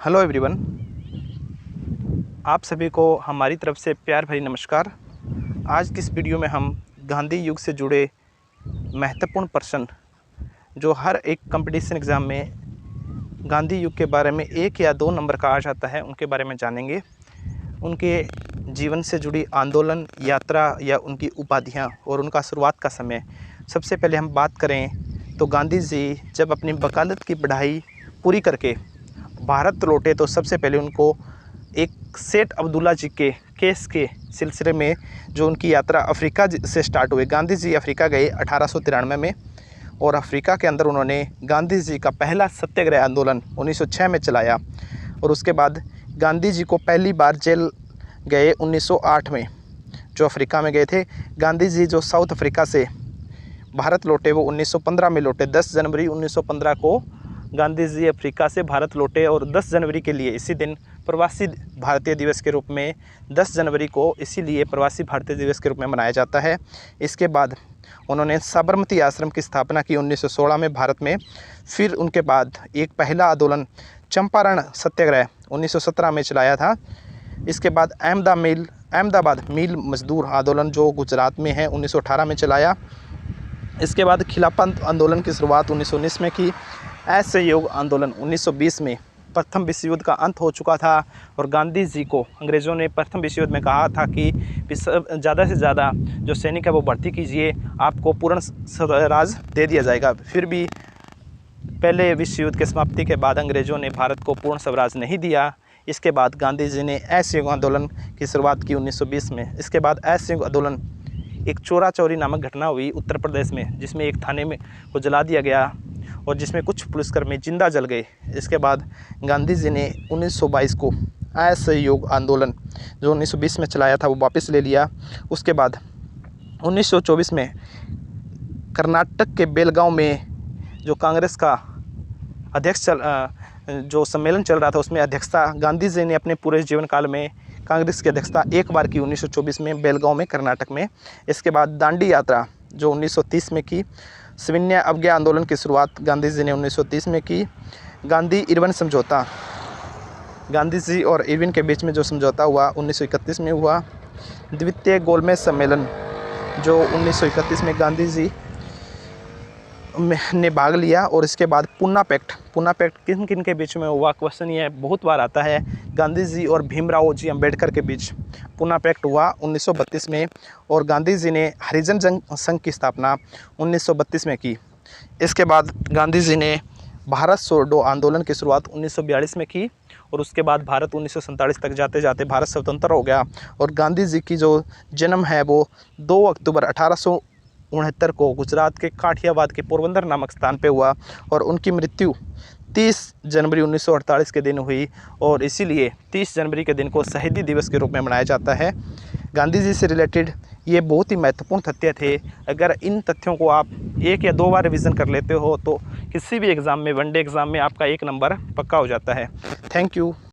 Hello everyone, आप सभी को हमारी तरफ से प्यार भरी नमस्कार। आज की इस वीडियो में हम गांधी युग से जुड़े महत्वपूर्ण प्रश्न जो हर एक कंपटीशन एग्ज़ाम में गांधी युग के बारे में 1 या 2 नंबर का आ जाता है, उनके बारे में जानेंगे। उनके जीवन से जुड़ी आंदोलन, यात्रा या उनकी उपाधियाँ और उनका शुरुआत का समय। सबसे पहले हम बात करें तो गांधी जी जब अपनी वकालत की पढ़ाई पूरी करके भारत लौटे तो सबसे पहले उनको एक सेठ अब्दुल्ला जी के केस के सिलसिले में जो उनकी यात्रा अफ्रीका से स्टार्ट हुई। गांधी जी अफ्रीका गए 1893 में और अफ्रीका के अंदर उन्होंने गांधी जी का पहला सत्याग्रह आंदोलन 1906 में चलाया और उसके बाद गांधी जी को पहली बार जेल गए 1908 में, जो अफ्रीका में गए थे। गांधी जी जो साउथ अफ्रीका से भारत लौटे वो 1915 में लौटे। 10 जनवरी 1915 को गांधी जी अफ्रीका से भारत लौटे और 10 जनवरी के लिए इसी दिन प्रवासी भारतीय दिवस के रूप में 10 जनवरी को इसीलिए प्रवासी भारतीय दिवस के रूप में मनाया जाता है। इसके बाद उन्होंने साबरमती आश्रम की स्थापना की 1916 में भारत में। फिर उनके बाद एक पहला आंदोलन चंपारण सत्याग्रह 1917 में चलाया था। इसके बाद अहमदाबाद मिल मजदूर आंदोलन जो गुजरात में है 1918 में चलाया। इसके बाद खिलाफत आंदोलन की शुरुआत 1919 में की। असहयोग आंदोलन 1920 में प्रथम विश्व युद्ध का अंत हो चुका था और गांधी जी को अंग्रेज़ों ने प्रथम विश्व युद्ध में कहा था कि ज़्यादा से ज़्यादा जो सैनिक है वो भर्ती कीजिए, आपको पूर्ण स्वराज दे दिया जाएगा। फिर भी पहले विश्व युद्ध के समाप्ति के बाद अंग्रेज़ों ने भारत को पूर्ण स्वराज नहीं दिया। इसके बाद गांधी जी ने असहयोग आंदोलन की शुरुआत की 1920 में। इसके बाद असहयोग आंदोलन एक चोरा चोरी नामक घटना हुई उत्तर प्रदेश में, जिसमें एक थाने में को जला दिया गया और जिसमें कुछ पुलिसकर्मी जिंदा जल गए। इसके बाद गांधी जी ने 1922 को असहयोग आंदोलन जो 1920 में चलाया था वो वापस ले लिया। उसके बाद 1924 में कर्नाटक के बेलगांव में जो कांग्रेस का अध्यक्ष जो सम्मेलन चल रहा था उसमें अध्यक्षता गांधी जी ने अपने पूरे जीवन काल में कांग्रेस की अध्यक्षता एक बार की 1924 में बेलगांव में कर्नाटक में। इसके बाद दांडी यात्रा जो 1930 में की। सविनय अवज्ञा आंदोलन की शुरुआत गांधी जी ने 1930 में की। गांधी इरविन समझौता, गांधी जी और इरविन के बीच में जो समझौता हुआ 1931 में हुआ। द्वितीय गोलमेज सम्मेलन जो 1931 में गांधी जी ने भाग लिया। और इसके बाद पूना पैक्ट किन किन के बीच में हुआ, क्वेश्चन ये बहुत बार आता है। गांधी जी और भीमराव जी अम्बेडकर के बीच पूना पैक्ट हुआ 1932 में और गांधी जी ने हरिजन संघ की स्थापना 1932 में की। इसके बाद गांधी जी ने भारत छोड़ो आंदोलन की शुरुआत 1942 में की और उसके बाद भारत 1947 तक जाते जाते भारत स्वतंत्र हो गया। और गांधी जी की जो जन्म है वो 2 अक्टूबर 1869 को गुजरात के काठियावाद के पोरबंदर नामक स्थान पे हुआ और उनकी मृत्यु 30 जनवरी 1948 के दिन हुई और इसीलिए 30 जनवरी के दिन को शहीदी दिवस के रूप में मनाया जाता है। गांधी जी से रिलेटेड ये बहुत ही महत्वपूर्ण तथ्य थे। अगर इन तथ्यों को आप 1 या 2 बार रिवीजन कर लेते हो तो किसी भी एग्ज़ाम में, वनडे एग्ज़ाम में आपका 1 नंबर पक्का हो जाता है। Thank you.